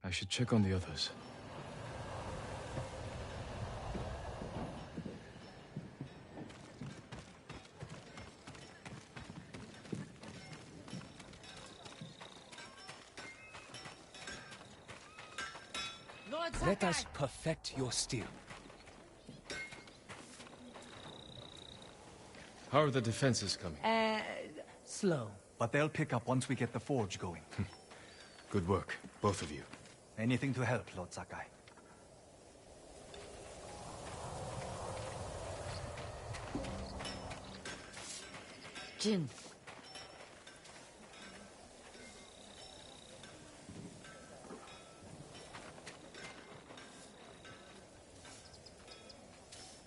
I should check on the others. Let us perfect your steel. How are the defenses coming? Slow. But they'll pick up once we get the forge going. Good work, both of you. Anything to help, Lord Sakai. Jin.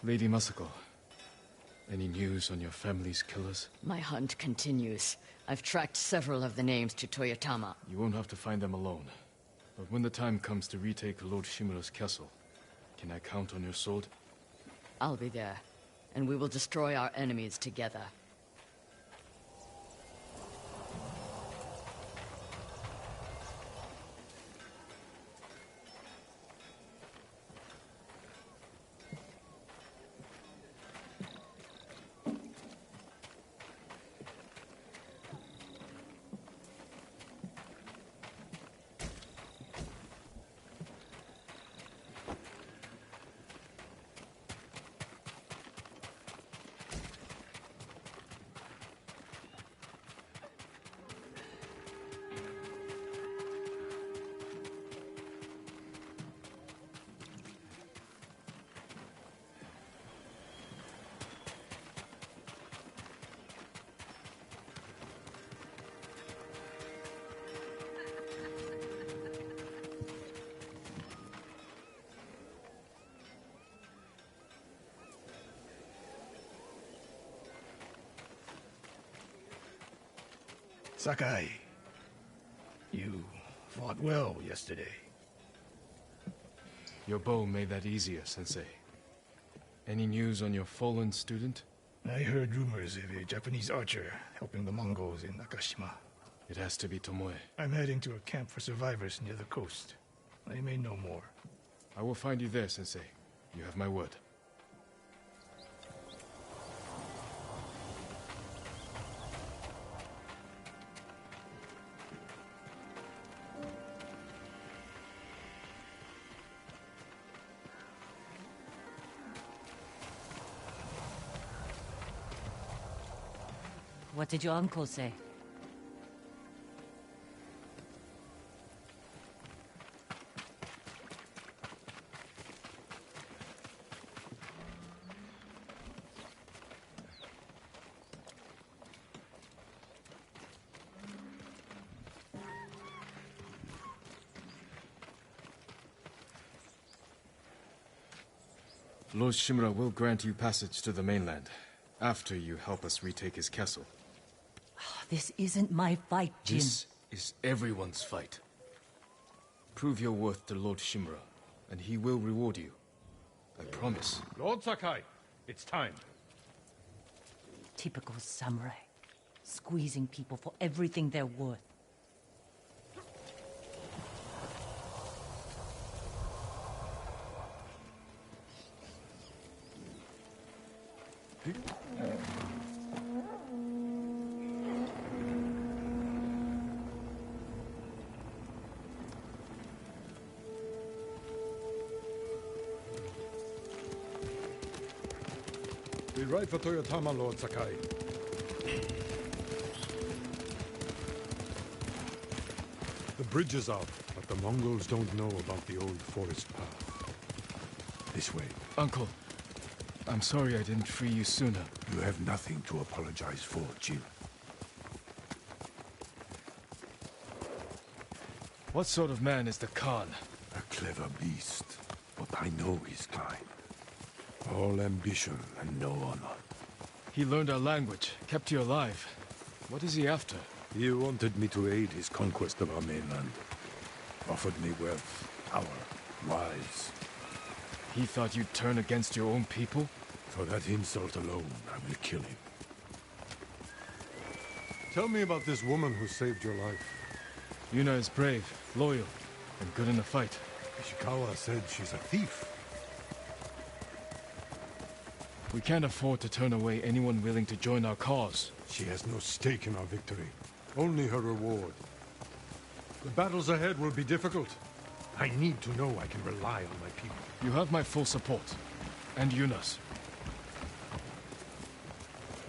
Lady Masako, any news on your family's killers? My hunt continues. I've tracked several of the names to Toyotama. You won't have to find them alone. But when the time comes to retake Lord Shimura's castle, can I count on your sword? I'll be there, and we will destroy our enemies together. Sakai, you fought well yesterday. Your bow made that easier, Sensei. Any news on your fallen student? I heard rumors of a Japanese archer helping the Mongols in Nakashima. It has to be Tomoe. I'm heading to a camp for survivors near the coast. I may know more. I will find you there, Sensei. You have my word. What did your uncle say? Lord Shimura will grant you passage to the mainland, after you help us retake his castle. This isn't my fight, Jin. This is everyone's fight. Prove your worth to Lord Shimura, and he will reward you. I promise. Lord Sakai, it's time. Typical samurai. Squeezing people for everything they're worth. We ride for Toyotama, Lord Sakai. The bridge is up, but the Mongols don't know about the old forest path. This way. Uncle, I'm sorry I didn't free you sooner. You have nothing to apologize for, Jin. What sort of man is the Khan? A clever beast, but I know his kind. All ambition and no honor. He learned our language, kept you alive. What is he after? He wanted me to aid his conquest of our mainland. Offered me wealth, power, wives. He thought you'd turn against your own people? For that insult alone, I will kill him. Tell me about this woman who saved your life. Yuna is brave, loyal. and good in a fight. Ishikawa said she's a thief. We can't afford to turn away anyone willing to join our cause. She has no stake in our victory, only her reward. The battles ahead will be difficult. I need to know I can rely on my people. You have my full support. And Yuna's.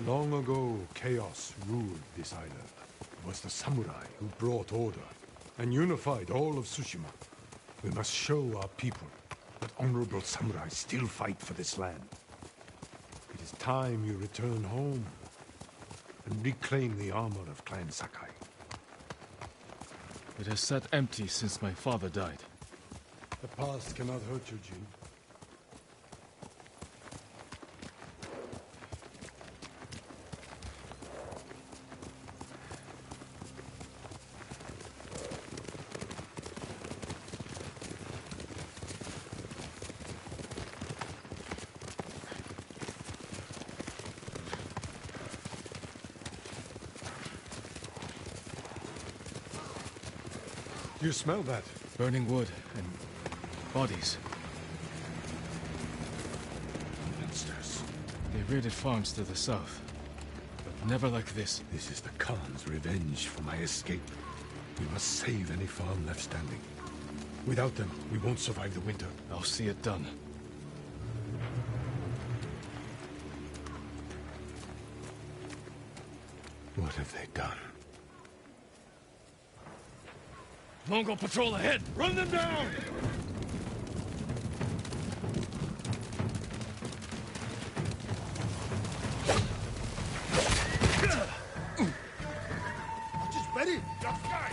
Long ago, chaos ruled this island. It was the samurai who brought order and unified all of Tsushima. We must show our people that honorable samurai still fight for this land. It is time you return home and reclaim the armor of Clan Sakai. It has sat empty since my father died. The past cannot hurt you, Jin. You smell that? Burning wood and bodies. Monsters. They raided farms to the south, but never like this. This is the Khan's revenge for my escape. We must save any farm left standing. Without them, we won't survive the winter. I'll see it done. What have they done? Mongol patrol ahead! Run them down! Just ready. Just guy.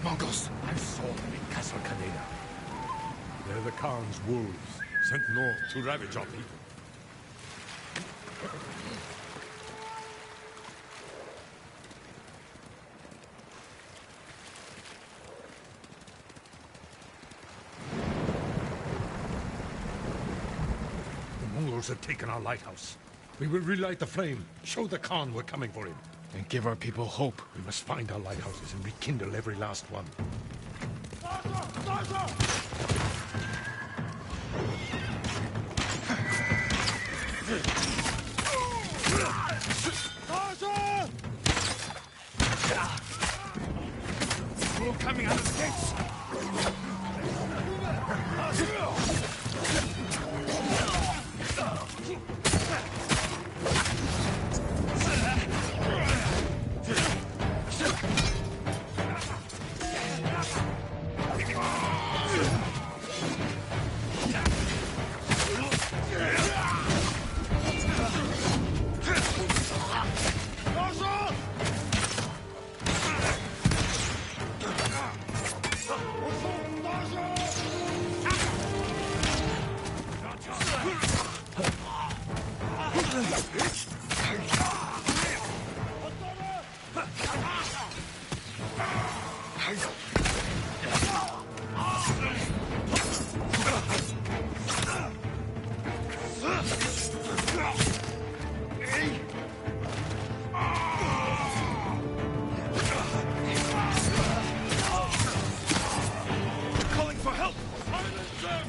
Mongols! I saw them in Castle Kaneda. They're the Khan's wolves, sent north to ravage our people. The Mongols have taken our lighthouse. We will relight the flame, show the Khan we're coming for him. And give our people hope. We must find our lighthouses and rekindle every last one. We're coming out of the gates. Calling for help! Silence them!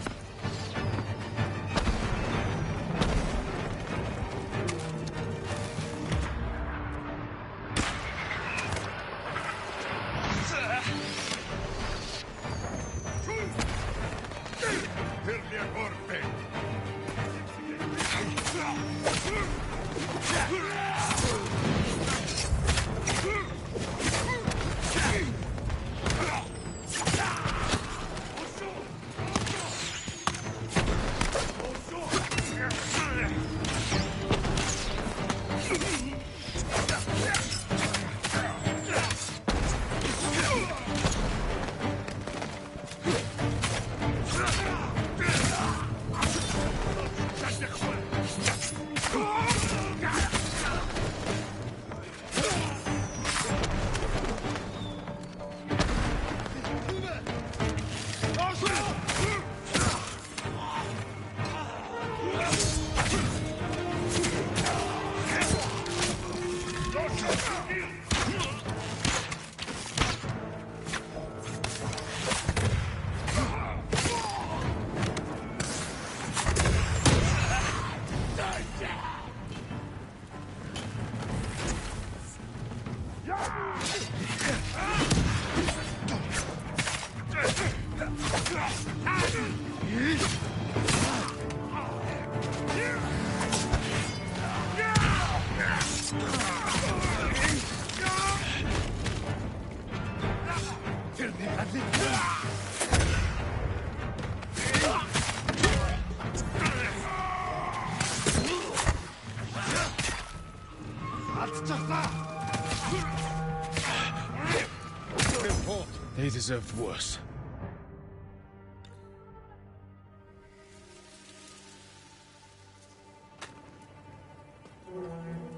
They deserved worse.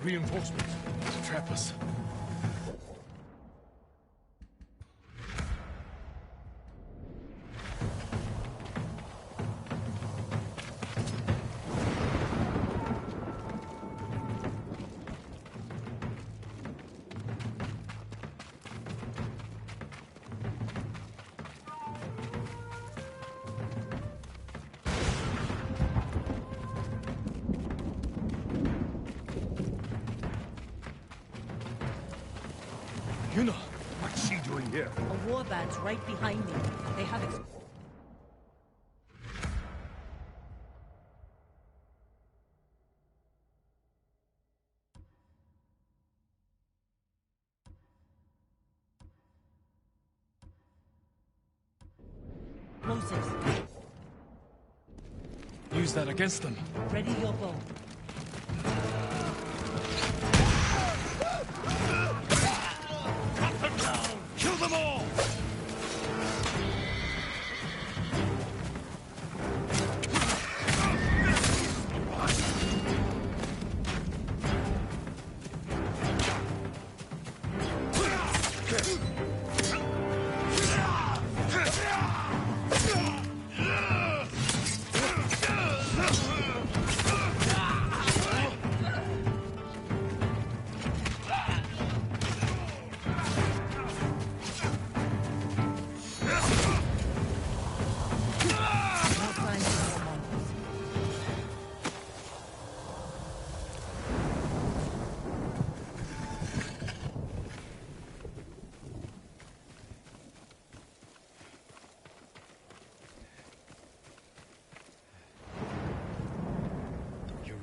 Reinforcements. Trap us. Yuna! What's she doing here? A warband's right behind me. They have explosives. Use that against them. Ready your bow. Kill them all!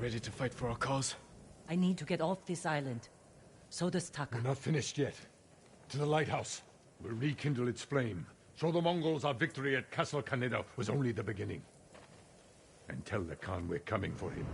Ready to fight for our cause? I need to get off this island. So does Taka. We're not finished yet. To the lighthouse. We'll rekindle its flame. Show the Mongols our victory at Castle Kaneda was only the beginning. And tell the Khan we're coming for him.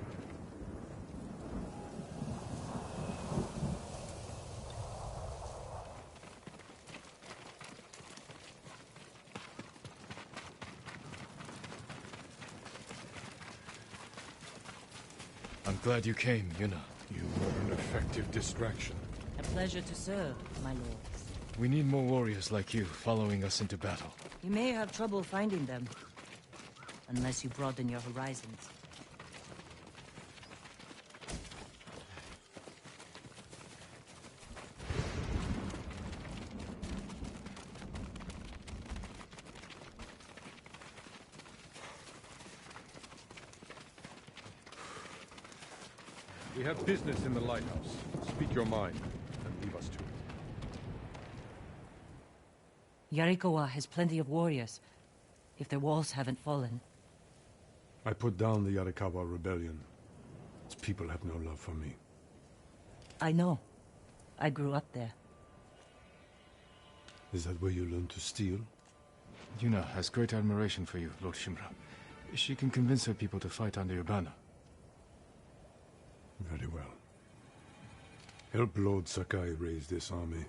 I'm glad you came, Yuna. You were an effective distraction. A pleasure to serve, my lords. We need more warriors like you following us into battle. You may have trouble finding them. Unless you broaden your horizons. We have business in the lighthouse. Speak your mind, and leave us to it. Yarikawa has plenty of warriors, if their walls haven't fallen. I put down the Yarikawa rebellion. Its people have no love for me. I know. I grew up there. Is that where you learned to steal? Yuna has great admiration for you, Lord Shimura. She can convince her people to fight under your banner. Very well. Help Lord Sakai raise this army,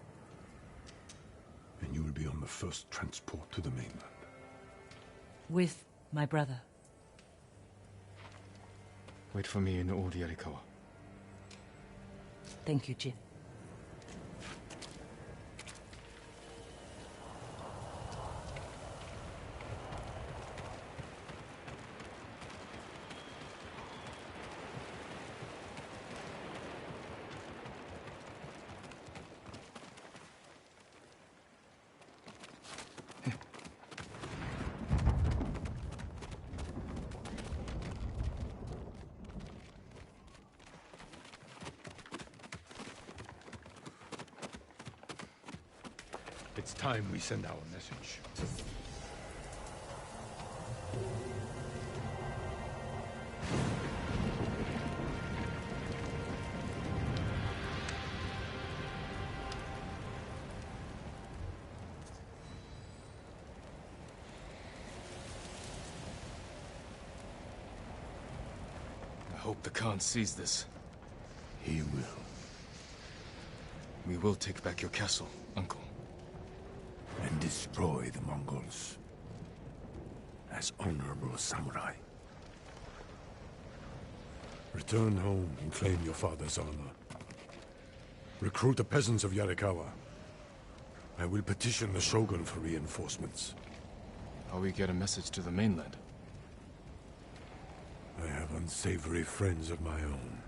and you will be on the first transport to the mainland. With my brother. Wait for me in Old Yarikawa. Thank you, Jin. It's time we send our message. I hope the Khan sees this. He will. We will take back your castle, Uncle. And destroy the Mongols. As honorable samurai. Return home and claim your father's honor. Recruit the peasants of Yarikawa. I will petition the Shogun for reinforcements. How we get a message to the mainland? I have unsavory friends of my own.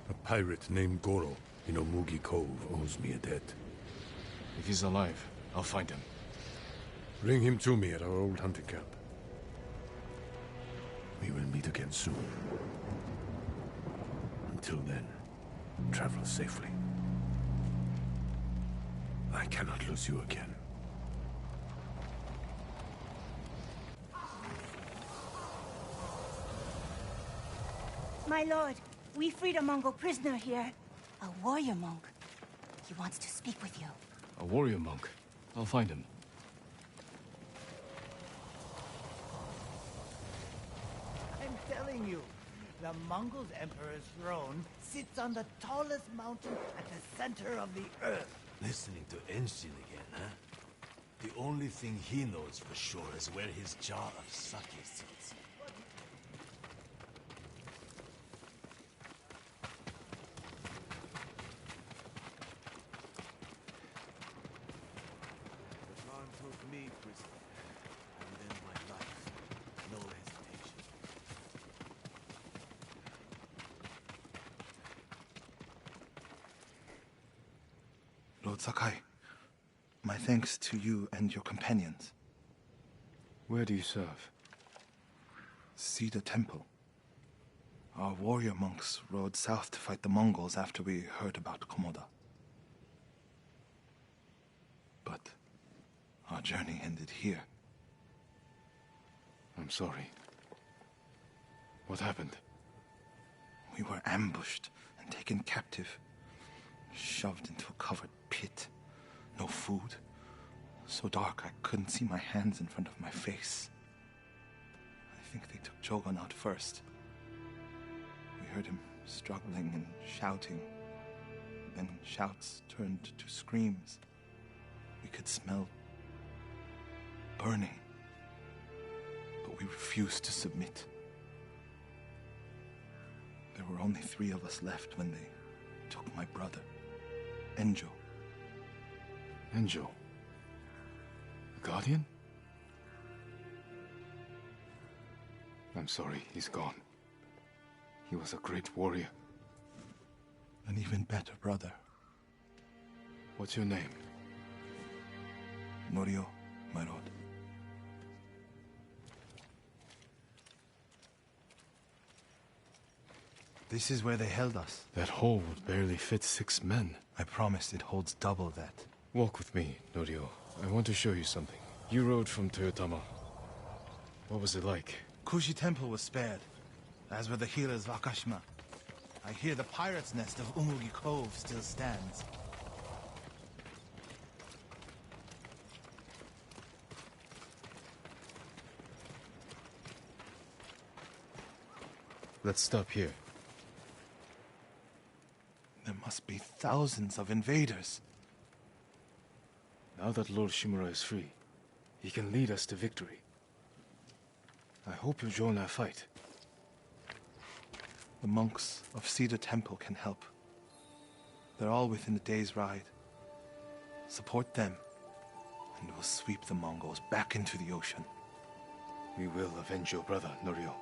A pirate named Goro in Omugi Cove owes me a debt. If he's alive, I'll find him. Bring him to me at our old hunting camp. We will meet again soon. Until then, travel safely. I cannot lose you again. My lord, we freed a Mongol prisoner here. A warrior monk. He wants to speak with you. A warrior monk. I'll find him. I'm telling you, the Mongol's emperor's throne sits on the tallest mountain at the center of the earth. Listening to Enshin again, huh? The only thing he knows for sure is where his jar of sake sits. The Khan took me prisoner, and then my life. No hesitation. Lord Sakai, my thanks to you and your companions. Where do you serve? Cedar Temple. Our warrior monks rode south to fight the Mongols after we heard about Komoda. But our journey ended here. I'm sorry. What happened? We were ambushed and taken captive, shoved into a covered pit. No food. So dark I couldn't see my hands in front of my face. I think they took Jogon out first. We heard him struggling and shouting. Then shouts turned to screams. We could smell burning. But we refused to submit. There were only 3 of us left when they took my brother, Enjo. Enjo? The Guardian? I'm sorry, he's gone. He was a great warrior. An even better brother. What's your name? Norio, my lord. This is where they held us. That hole would barely fit 6 men. I promise it holds double that. Walk with me, Norio. I want to show you something. You rode from Toyotama. What was it like? Kushi Temple was spared, as were the healers of Akashima. I hear the pirate's nest of Umugi Cove still stands. Let's stop here. There must be thousands of invaders. Now that Lord Shimura is free, he can lead us to victory. I hope you join our fight. The monks of Cedar Temple can help. They're all within a day's ride. Support them, and we'll sweep the Mongols back into the ocean. We will avenge your brother, Norio.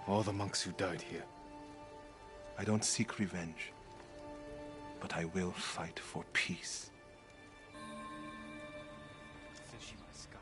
All the monks who died here. I don't seek revenge, but I will fight for peace. Tsushima sky.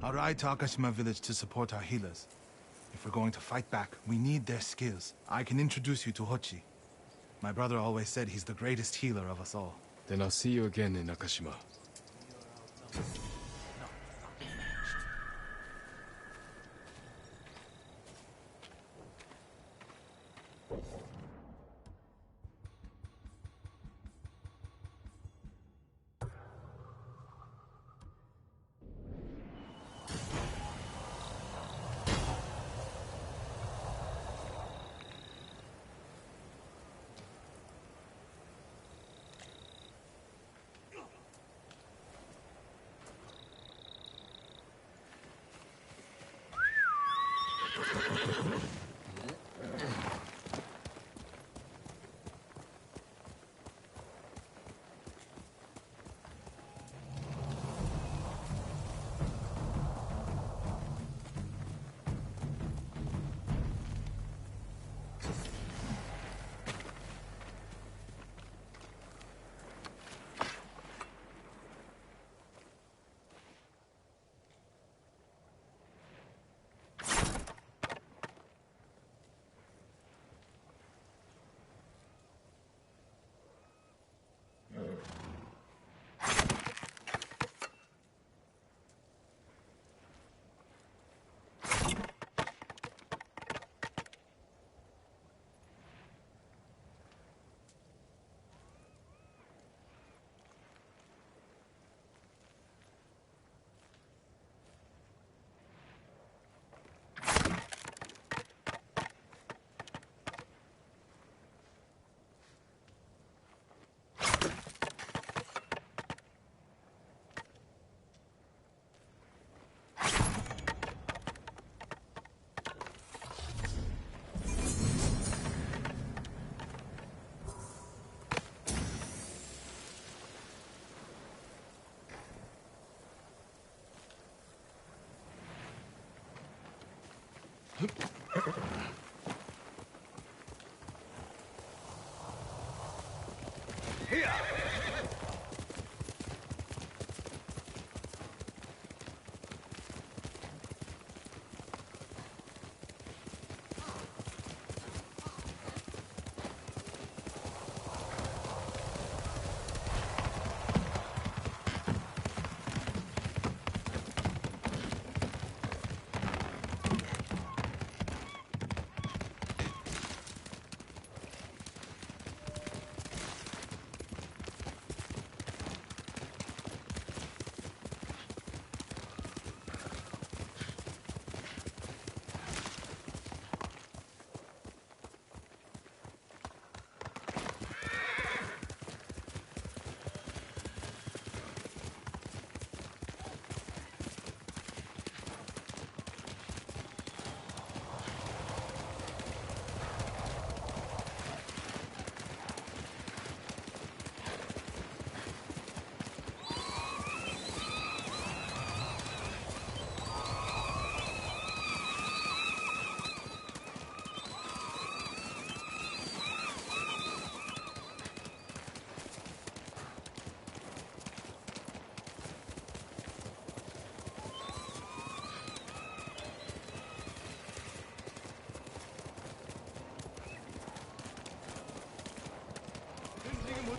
I'll ride to Akashima village to support our healers. If we're going to fight back, we need their skills. I can introduce you to Hochi. My brother always said he's the greatest healer of us all. Then I'll see you again in Akashima.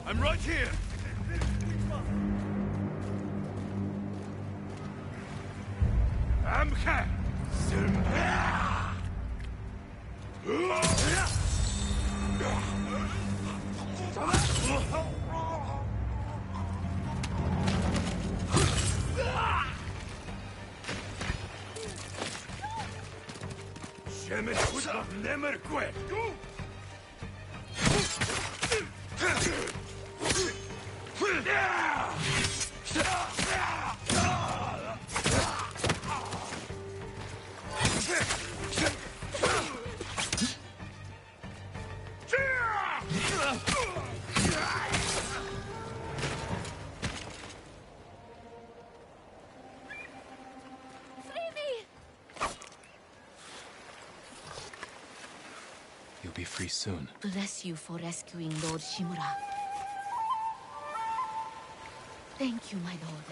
I'm right here! Amka! Shemesh would have never quit! You'll be free soon. Bless you for rescuing Lord Shimura. Thank you, my lord.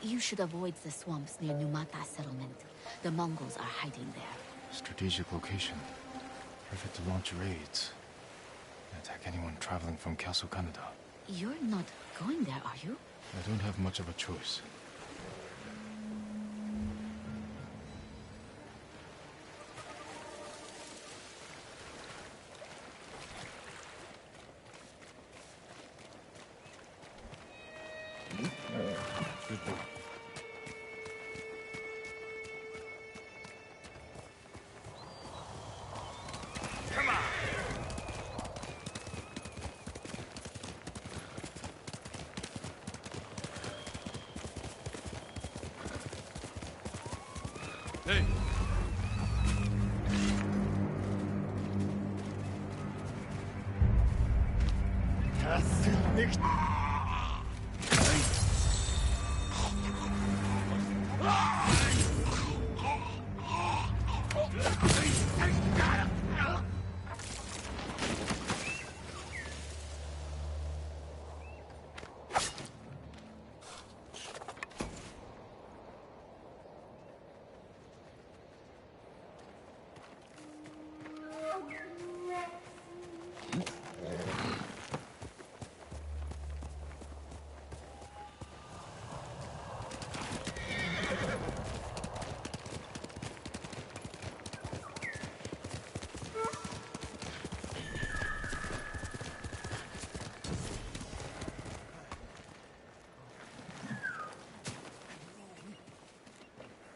You should avoid the swamps near Numata settlement. The Mongols are hiding there. Strategic location. Perfect to launch raids. Attack anyone traveling from Castle Kaneda. You're not going there, are you? I don't have much of a choice. Good boy. Come on! Hey! Das sind nicht...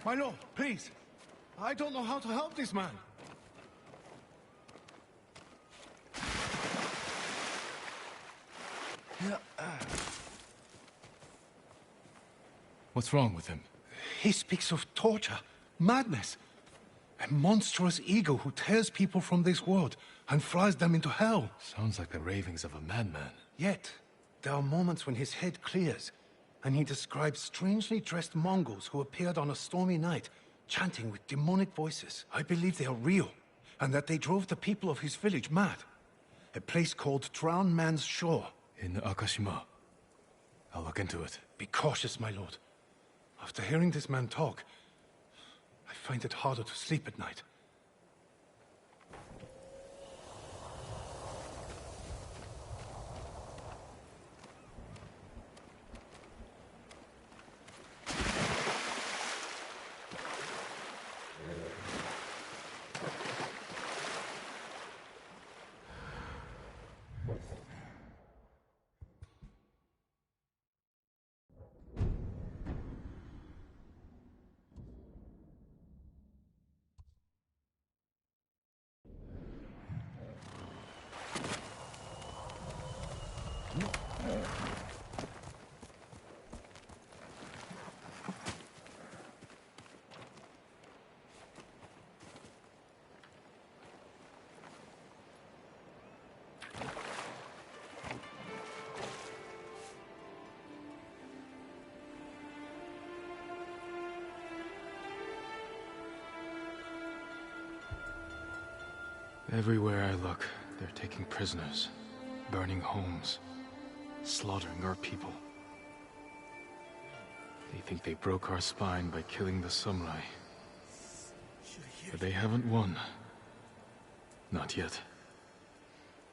My lord, please. I don't know how to help this man. What's wrong with him? He speaks of torture, madness, a monstrous ego who tears people from this world and flies them into hell. Sounds like the ravings of a madman. Yet, there are moments when his head clears, and he describes strangely dressed Mongols who appeared on a stormy night chanting with demonic voices. I believe they are real, and that they drove the people of his village mad. A place called Drowned Man's Shore. In Akashima. I'll look into it. Be cautious, my lord. After hearing this man talk, I find it harder to sleep at night. Everywhere I look, they're taking prisoners, burning homes, slaughtering our people. They think they broke our spine by killing the samurai. But they haven't won. Not yet.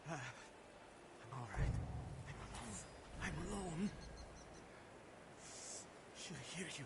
I'm all right. I'm alone. Should I hear you?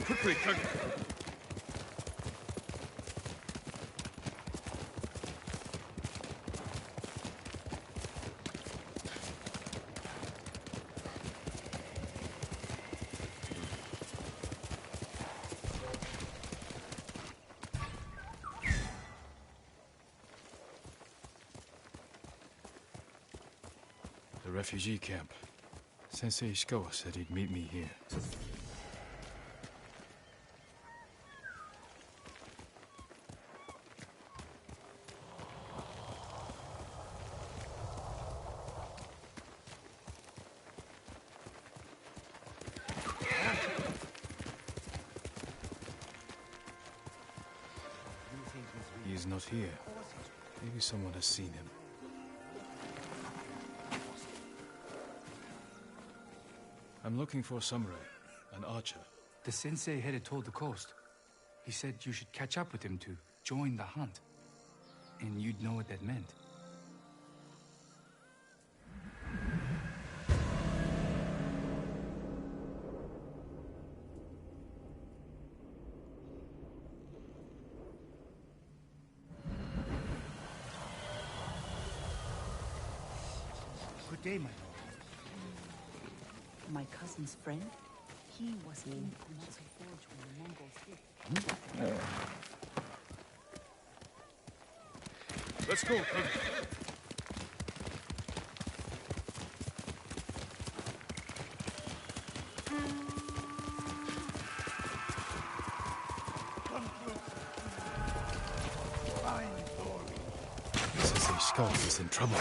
Quickly, Kage! The refugee camp. Sensei Ishikawa said he'd meet me here. He is not here. Maybe someone has seen him. I'm looking for a samurai, an archer. The sensei headed toward the coast. He said you should catch up with him to join the hunt. And you'd know what that meant. Good day, my lord. My cousin's friend? He was in the Metal Forge when the Mongols hit. Let's go, Kage. Sensei Ishikawa is in trouble.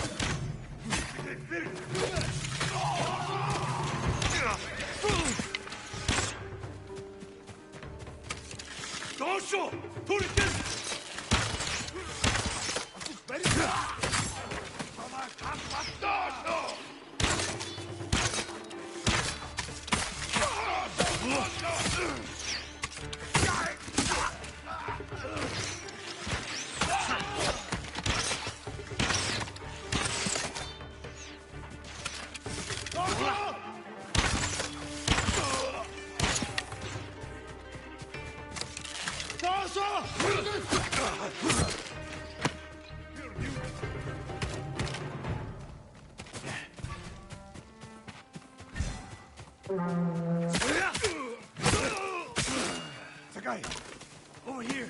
Sakai, over here.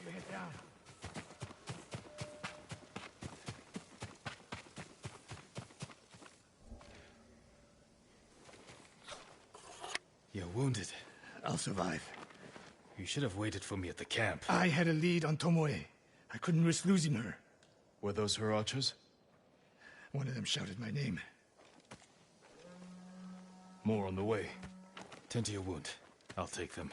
You head down. You're wounded. I'll survive. You should have waited for me at the camp. I had a lead on Tomoe. I couldn't risk losing her. Were those her archers? One of them shouted my name. More on the way. Tend to your wound. I'll take them.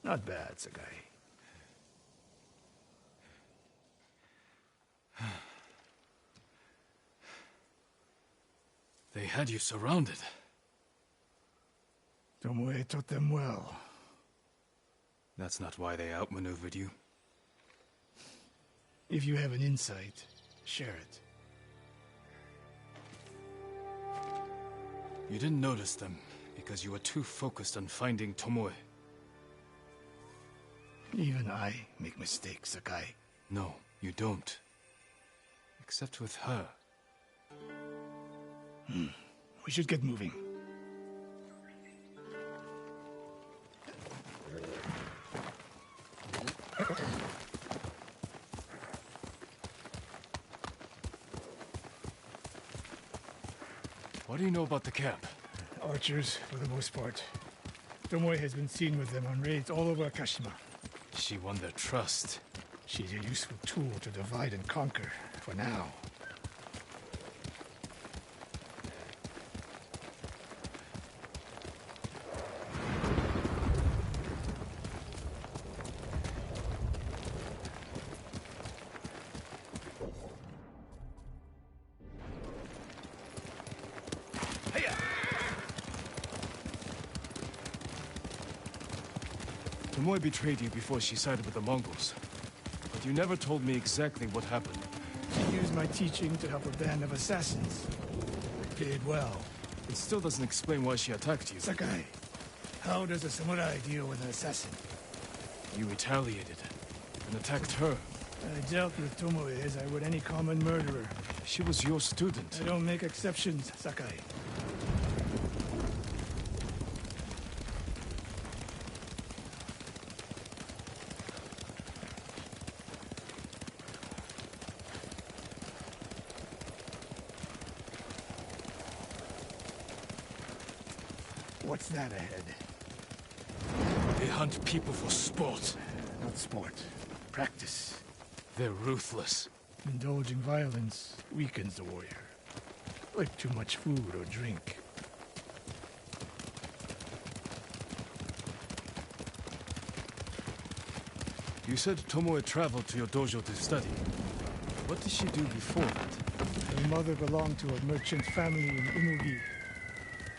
Not bad, Sakai. They had you surrounded. Tomoe taught them well. That's not why they outmaneuvered you. If you have an insight, share it. You didn't notice them because you were too focused on finding Tomoe. Even I make mistakes, Sakai. No, you don't. Except with her. We should get moving. What do you know about the camp? Archers, for the most part. Tomoe has been seen with them on raids all over Kashima. She won their trust. She's a useful tool to divide and conquer, for now. Tomoe betrayed you before she sided with the Mongols. But you never told me exactly what happened. She used my teaching to help a band of assassins. It did well. It still doesn't explain why she attacked you. Sakai, how does a samurai deal with an assassin? You retaliated and attacked her. I dealt with Tomoe as I would any common murderer. She was your student. I don't make exceptions, Sakai. What's that ahead? They hunt people for sport. Not sport. Practice. They're ruthless. Indulging violence weakens the warrior. Like too much food or drink. You said Tomoe traveled to your dojo to study. What did she do before that? Her mother belonged to a merchant family in Umugi.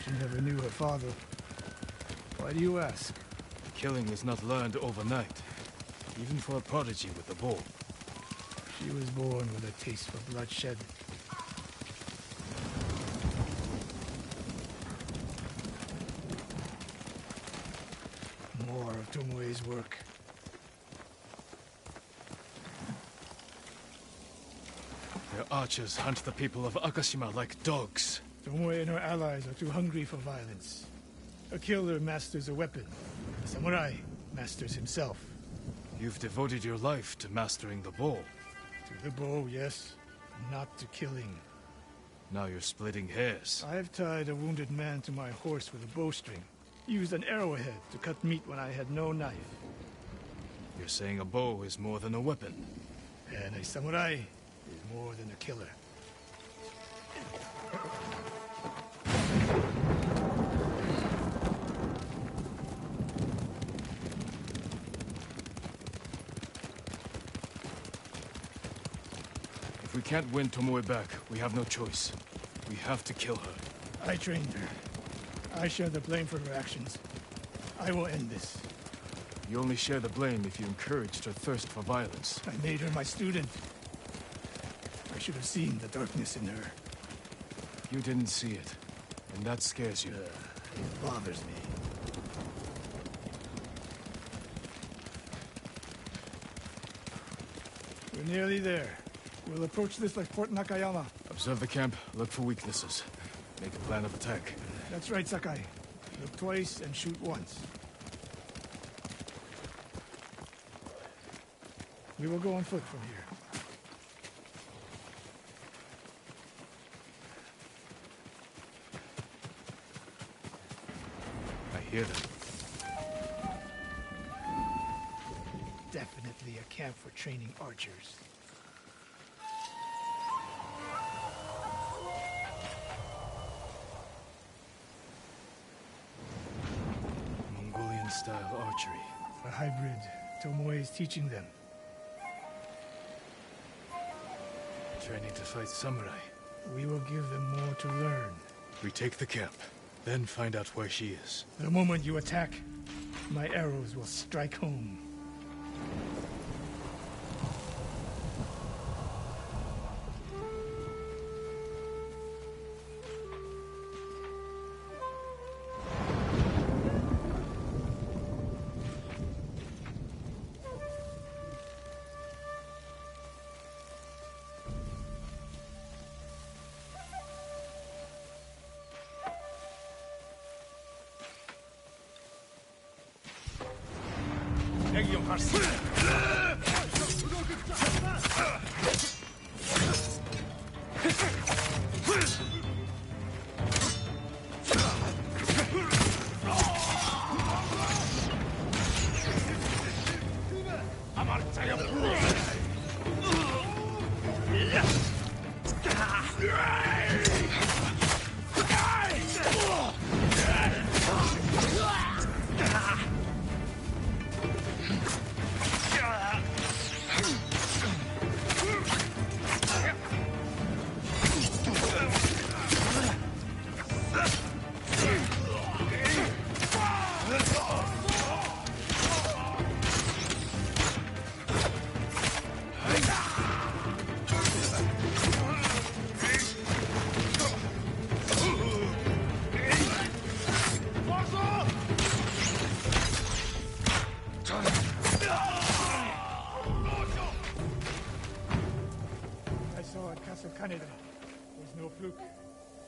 She never knew her father. Why do you ask? Killing is not learned overnight, even for a prodigy with a bow. She was born with a taste for bloodshed. Tomoe's work. Their archers hunt the people of Akashima like dogs. Tomoe and her allies are too hungry for violence. A killer masters a weapon. A samurai masters himself. You've devoted your life to mastering the bow. To the bow, yes. Not to killing. Now you're splitting hairs. I've tied a wounded man to my horse with a bowstring. Used an arrowhead to cut meat when I had no knife. You're saying a bow is more than a weapon. And a samurai is more than a killer. If we can't win Tomoe back, we have no choice. We have to kill her. I trained her. I share the blame for her actions. I will end this. You only share the blame if you encouraged her thirst for violence. I made her my student. I should have seen the darkness in her. You didn't see it, and that scares you. It bothers me. We're nearly there. We'll approach this like Fort Nakayama. Observe the camp, look for weaknesses. Make a plan of attack. That's right, Sakai. Look twice and shoot once. We will go on foot from here. I hear them. Definitely a camp for training archers. Mongolian-style archery. A hybrid. Tomoe is teaching them. Training to fight samurai. We will give them more to learn. We take the camp, then find out where she is. The moment you attack, my arrows will strike home.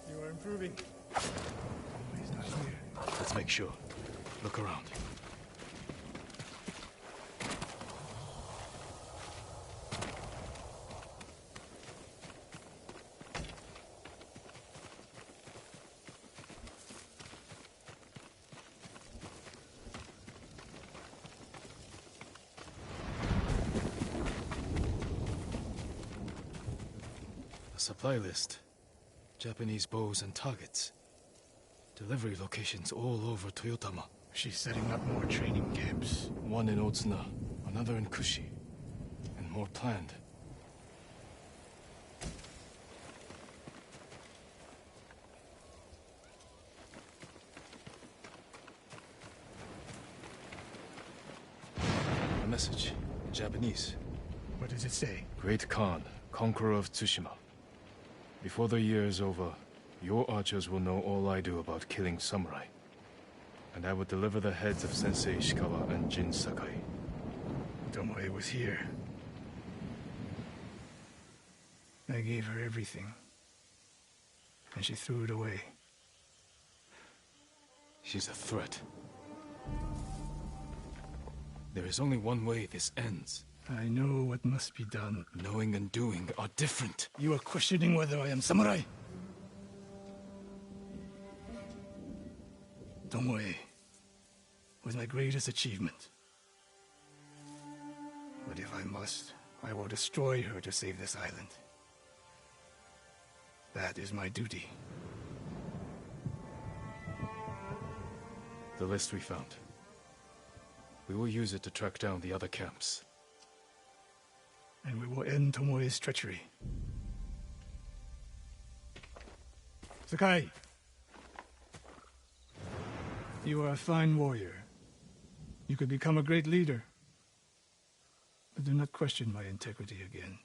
You are improving. He's not here. Let's make sure. Look around. A supply list. Japanese bows and targets. Delivery locations all over Toyotama. She's setting up more training camps. One in Otsuna, another in Kushi, and more planned. A message in Japanese. What does it say? Great Khan, conqueror of Tsushima. Before the year is over, your archers will know all I do about killing samurai. And I will deliver the heads of Sensei Ishikawa and Jin Sakai. Tomoe was here. I gave her everything. And she threw it away. She's a threat. There is only one way this ends. I know what must be done. Knowing and doing are different. You are questioning whether I am samurai? Tomoe was my greatest achievement. But if I must, I will destroy her to save this island. That is my duty. The list we found. We will use it to track down the other camps. And we will end Tomoe's treachery. Sakai! You are a fine warrior. You could become a great leader. But do not question my integrity again.